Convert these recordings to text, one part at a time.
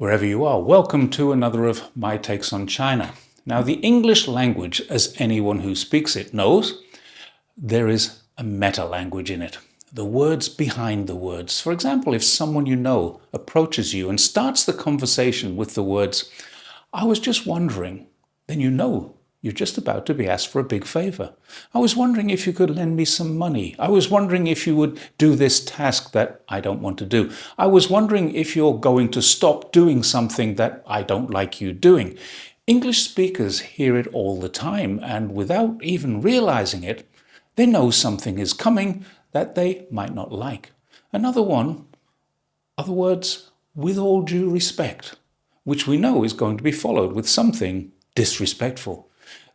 Wherever you are, welcome to another of my takes on China. Now, the English language, as anyone who speaks it knows, there is a meta-language in it. The words behind the words. For example, if someone you know approaches you and starts the conversation with the words, "I was just wondering," then you know you're just about to be asked for a big favor. "I was wondering if you could lend me some money. I was wondering if you would do this task that I don't want to do. I was wondering if you're going to stop doing something that I don't like you doing." English speakers hear it all the time, and without even realizing it, they know something is coming that they might not like. Another one, other words, "with all due respect," which we know is going to be followed with something disrespectful.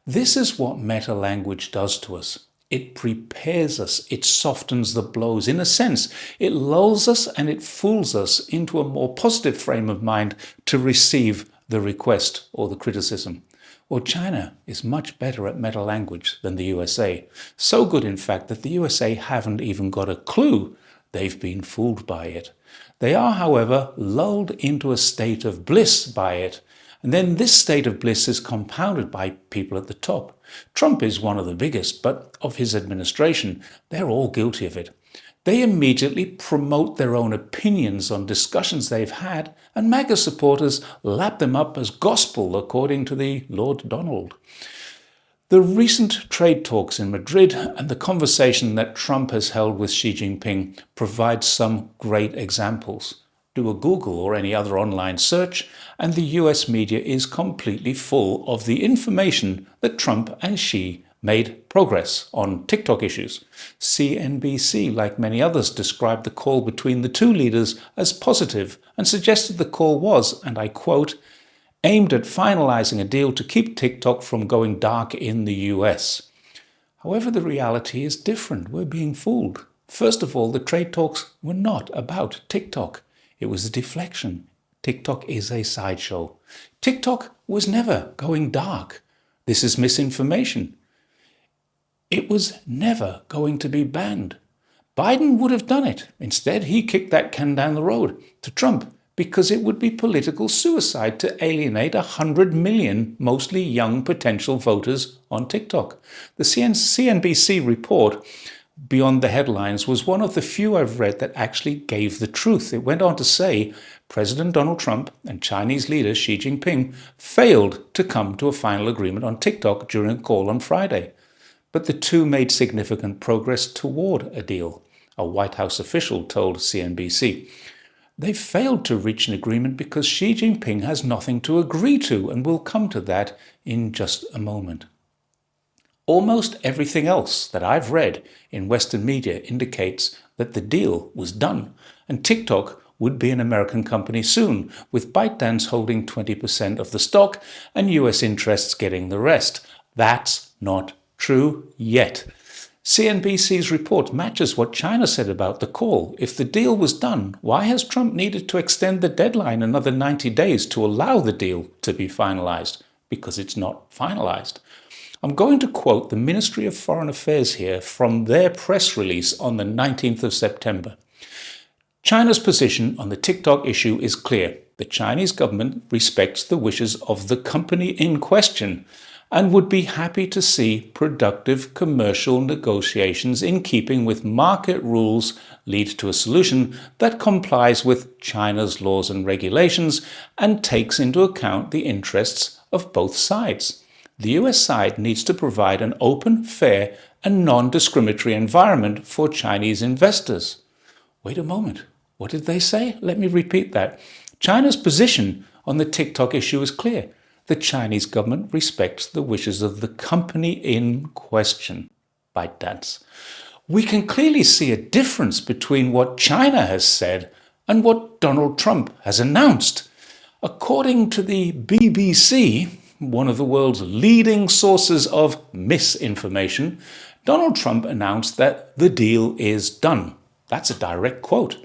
This is what meta-language does to us. It prepares us, it softens the blows. In a sense, it lulls us and it fools us into a more positive frame of mind to receive the request or the criticism. Well, China is much better at meta-language than the USA. So good, in fact, that the USA haven't even got a clue they've been fooled by it. They are, however, lulled into a state of bliss by it. And then this state of bliss is compounded by people at the top. Trump is one of the biggest, but of his administration, they're all guilty of it. They immediately promote their own opinions on discussions they've had, and MAGA supporters lap them up as gospel, according to the Lord Donald. The recent trade talks in Madrid and the conversation that Trump has held with Xi Jinping provide some great examples. Do a Google or any other online search, and the US media is completely full of the information that Trump and Xi made progress on TikTok issues. CNBC, like many others, described the call between the two leaders as positive and suggested the call was, and I quote, "aimed at finalizing a deal to keep TikTok from going dark in the US." However, the reality is different. We're being fooled. First of all, the trade talks were not about TikTok. It was a deflection. TikTok is a sideshow. TikTok was never going dark. This is misinformation. It was never going to be banned. Biden would have done it. Instead, he kicked that can down the road to Trump because it would be political suicide to alienate 100 million, mostly young potential voters on TikTok. The CNBC report, beyond the headlines, was one of the few I've read that actually gave the truth. It went on to say President Donald Trump and Chinese leader Xi Jinping failed to come to a final agreement on TikTok during a call on Friday. But the two made significant progress toward a deal, a White House official told CNBC. They failed to reach an agreement because Xi Jinping has nothing to agree to, and we'll come to that in just a moment. Almost everything else that I've read in Western media indicates that the deal was done, and TikTok would be an American company soon, with ByteDance holding 20% of the stock and US interests getting the rest. That's not true yet. CNBC's report matches what China said about the call. If the deal was done, why has Trump needed to extend the deadline another 90 days to allow the deal to be finalized? Because it's not finalized. I'm going to quote the Ministry of Foreign Affairs here from their press release on the 19th of September. China's position on the TikTok issue is clear. The Chinese government respects the wishes of the company in question and would be happy to see productive commercial negotiations in keeping with market rules lead to a solution that complies with China's laws and regulations and takes into account the interests of both sides. The US side needs to provide an open, fair, and non-discriminatory environment for Chinese investors. Wait a moment. What did they say? Let me repeat that. China's position on the TikTok issue is clear. The Chinese government respects the wishes of the company in question, ByteDance. We can clearly see a difference between what China has said and what Donald Trump has announced. According to the BBC, one of the world's leading sources of misinformation, Donald Trump announced that the deal is done. That's a direct quote.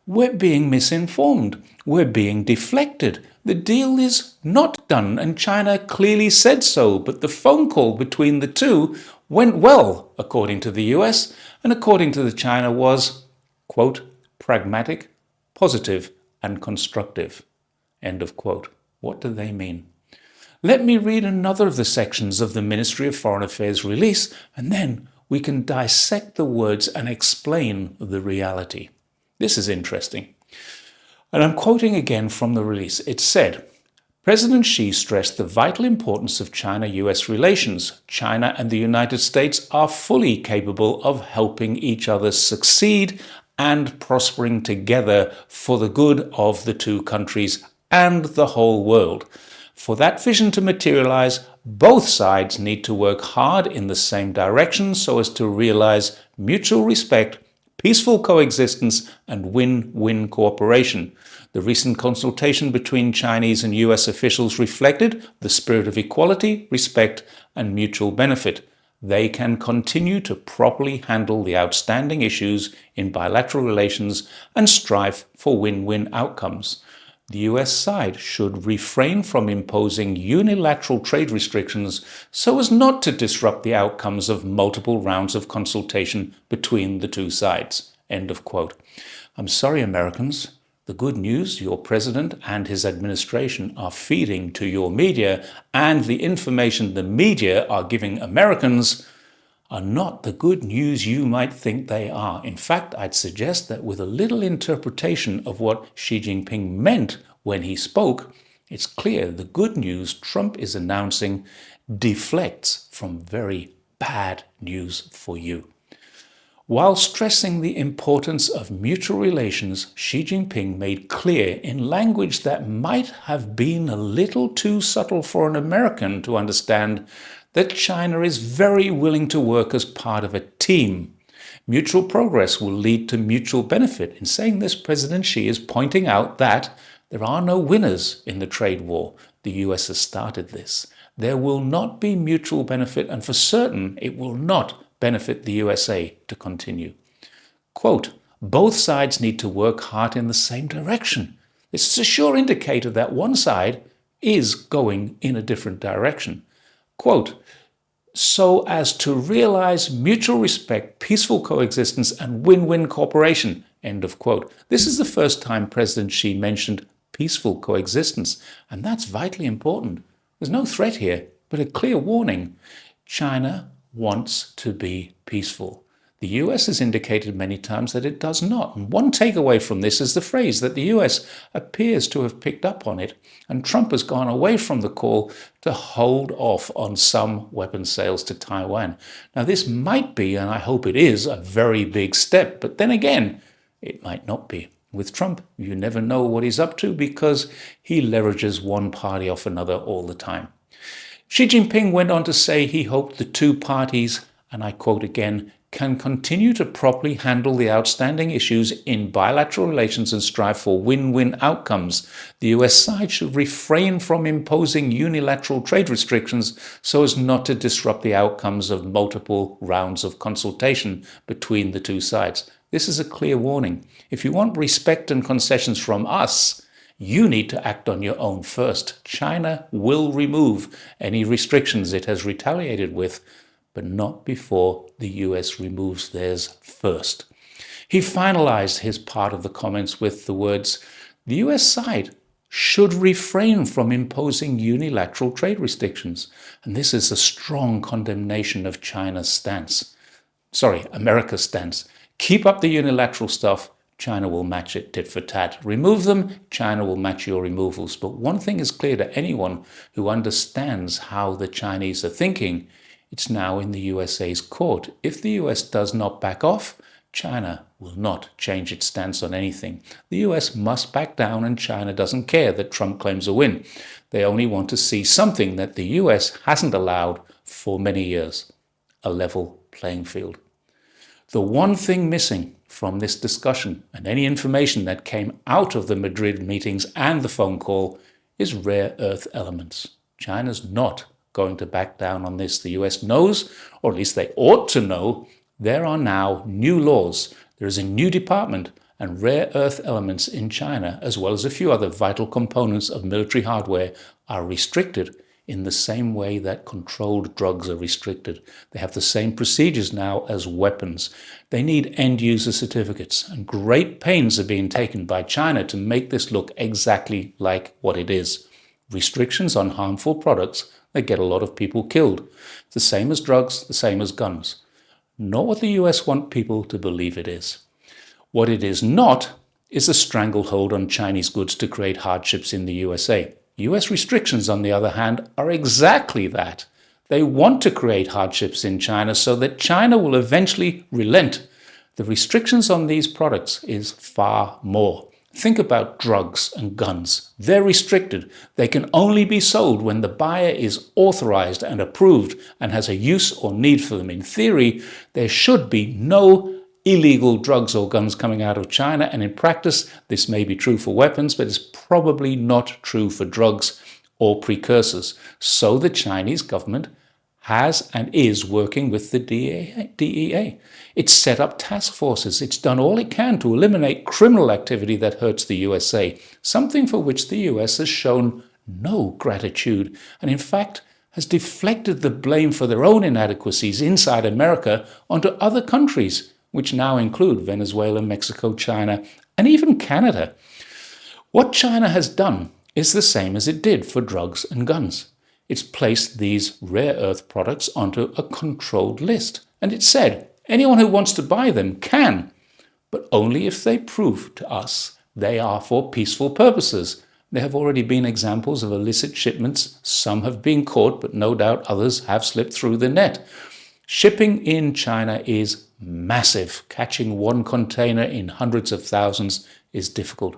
We're being misinformed. We're being deflected. The deal is not done, and China clearly said so, but the phone call between the two went well, according to the US, and according to the China was, quote, pragmatic, positive, and constructive. End of quote. What do they mean? Let me read another of the sections of the Ministry of Foreign Affairs release, and then we can dissect the words and explain the reality. This is interesting. And I'm quoting again from the release. It said, President Xi stressed the vital importance of China-US relations. China and the United States are fully capable of helping each other succeed and prospering together for the good of the two countries and the whole world. For that vision to materialize, both sides need to work hard in the same direction so as to realize mutual respect, peaceful coexistence, and win-win cooperation. The recent consultation between Chinese and US officials reflected the spirit of equality, respect, and mutual benefit. They can continue to properly handle the outstanding issues in bilateral relations and strive for win-win outcomes. The US side should refrain from imposing unilateral trade restrictions so as not to disrupt the outcomes of multiple rounds of consultation between the two sides. End of quote. I'm sorry, Americans. The good news your president and his administration are feeding to your media and the information the media are giving Americans are not the good news you might think they are. In fact, I'd suggest that with a little interpretation of what Xi Jinping meant when he spoke, it's clear the good news Trump is announcing deflects from very bad news for you. While stressing the importance of mutual relations, Xi Jinping made clear in language that might have been a little too subtle for an American to understand that China is very willing to work as part of a team. Mutual progress will lead to mutual benefit. In saying this, President Xi is pointing out that there are no winners in the trade war. The US has started this. There will not be mutual benefit, and for certain, it will not benefit the USA to continue. Quote, both sides need to work hard in the same direction. This is a sure indicator that one side is going in a different direction. Quote, so as to realize mutual respect, peaceful coexistence, and win-win cooperation, end of quote. This is the first time President Xi mentioned peaceful coexistence, and that's vitally important. There's no threat here, but a clear warning. China wants to be peaceful. The US has indicated many times that it does not. And one takeaway from this is the phrase that the US appears to have picked up on it, and Trump has gone away from the call to hold off on some weapons sales to Taiwan. Now, this might be, and I hope it is, a very big step, but then again, it might not be. With Trump, you never know what he's up to because he leverages one party off another all the time. Xi Jinping went on to say he hoped the two parties, and I quote again, can continue to properly handle the outstanding issues in bilateral relations and strive for win-win outcomes. The US side should refrain from imposing unilateral trade restrictions so as not to disrupt the outcomes of multiple rounds of consultation between the two sides. This is a clear warning. If you want respect and concessions from us, you need to act on your own first. China will remove any restrictions it has retaliated with, but not before the US removes theirs first. He finalized his part of the comments with the words, the US side should refrain from imposing unilateral trade restrictions. And this is a strong condemnation of America's stance. Keep up the unilateral stuff, China will match it tit for tat. Remove them, China will match your removals. But one thing is clear to anyone who understands how the Chinese are thinking. It's now in the USA's court. If the US does not back off, China will not change its stance on anything. The US must back down, and China doesn't care that Trump claims a win. They only want to see something that the US hasn't allowed for many years, a level playing field. The one thing missing from this discussion and any information that came out of the Madrid meetings and the phone call is rare earth elements. China's not going to back down on this. The US knows, or at least they ought to know, there are now new laws. There is a new department, and rare earth elements in China, as well as a few other vital components of military hardware, are restricted in the same way that controlled drugs are restricted. They have the same procedures now as weapons. They need end-user certificates, and great pains are being taken by China to make this look exactly like what it is. Restrictions on harmful products that get a lot of people killed. The same as drugs, the same as guns. Not what the US want people to believe it is. What it is not is a stranglehold on Chinese goods to create hardships in the USA. US restrictions, on the other hand, are exactly that. They want to create hardships in China so that China will eventually relent. The restrictions on these products is far more. Think about drugs and guns. They're restricted. They can only be sold when the buyer is authorized and approved and has a use or need for them. In theory, there should be no illegal drugs or guns coming out of China, and in practice, this may be true for weapons, but it's probably not true for drugs or precursors. So the Chinese government has and is working with the DEA. It's set up task forces. It's done all it can to eliminate criminal activity that hurts the USA, something for which the US has shown no gratitude, and in fact has deflected the blame for their own inadequacies inside America onto other countries, which now include Venezuela, Mexico, China, and even Canada. What China has done is the same as it did for drugs and guns. It's placed these rare earth products onto a controlled list, and it said anyone who wants to buy them can, but only if they prove to us they are for peaceful purposes. There have already been examples of illicit shipments. Some have been caught, but no doubt others have slipped through the net. Shipping in China is massive. Catching one container in hundreds of thousands is difficult.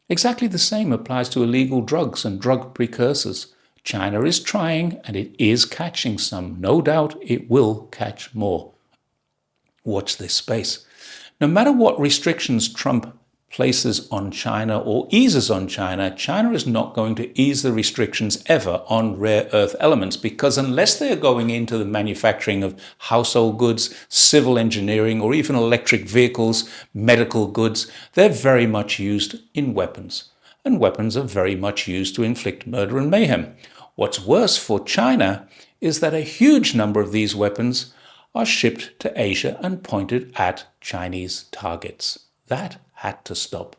Exactly the same applies to illegal drugs and drug precursors. China is trying, and it is catching some. No doubt it will catch more. Watch this space. No matter what restrictions Trump places on China or eases on China, China is not going to ease the restrictions ever on rare earth elements, because unless they are going into the manufacturing of household goods, civil engineering, or even electric vehicles, medical goods, they're very much used in weapons. And weapons are very much used to inflict murder and mayhem. What's worse for China is that a huge number of these weapons are shipped to Asia and pointed at Chinese targets. That had to stop.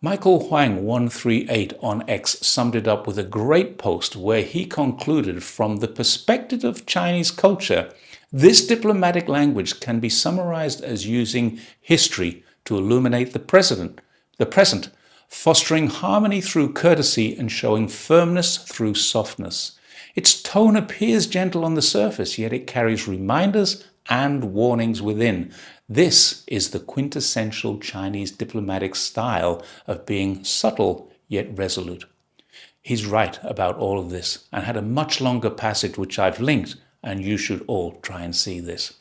Michael Huang138 on X summed it up with a great post where he concluded, from the perspective of Chinese culture, this diplomatic language can be summarized as using history to illuminate the present, fostering harmony through courtesy and showing firmness through softness. Its tone appears gentle on the surface, yet it carries reminders and warnings within. This is the quintessential Chinese diplomatic style of being subtle yet resolute. He's right about all of this, and had a much longer passage which I've linked, and you should all try and see this.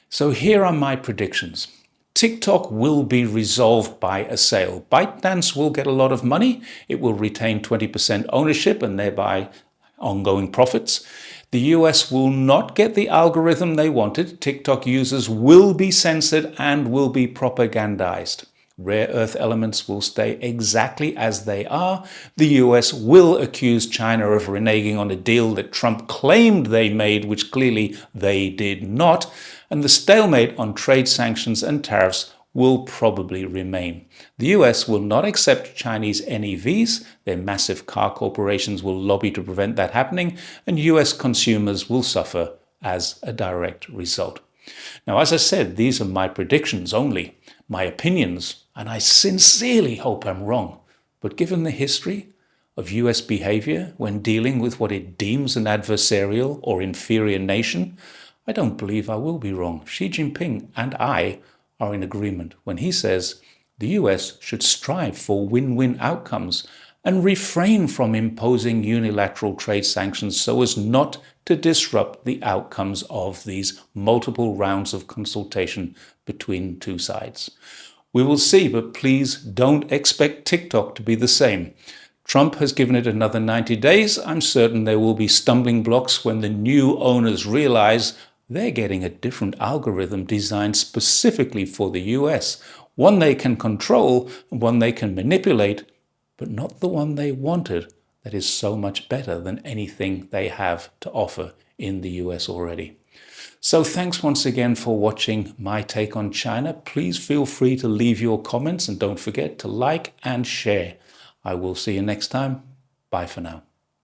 So here are my predictions. TikTok will be resolved by a sale. ByteDance will get a lot of money. It will retain 20% ownership and thereby ongoing profits. The US will not get the algorithm they wanted. TikTok users will be censored and will be propagandized. Rare earth elements will stay exactly as they are. The US will accuse China of reneging on a deal that Trump claimed they made, which clearly they did not. And the stalemate on trade sanctions and tariffs will probably remain. The US will not accept Chinese NEVs. Their massive car corporations will lobby to prevent that happening, and US consumers will suffer as a direct result. Now, as I said, these are my predictions only, my opinions, and I sincerely hope I'm wrong. But given the history of US behavior when dealing with what it deems an adversarial or inferior nation, I don't believe I will be wrong. Xi Jinping and I are in agreement when he says the US should strive for win-win outcomes and refrain from imposing unilateral trade sanctions so as not to disrupt the outcomes of these multiple rounds of consultation between two sides. We will see, but please don't expect TikTok to be the same. Trump has given it another 90 days. I'm certain there will be stumbling blocks when the new owners realize they're getting a different algorithm designed specifically for the US, one they can control and one they can manipulate, but not the one they wanted, that is so much better than anything they have to offer in the US already. So thanks once again for watching my take on China. Please feel free to leave your comments and don't forget to like and share. I will see you next time. Bye for now.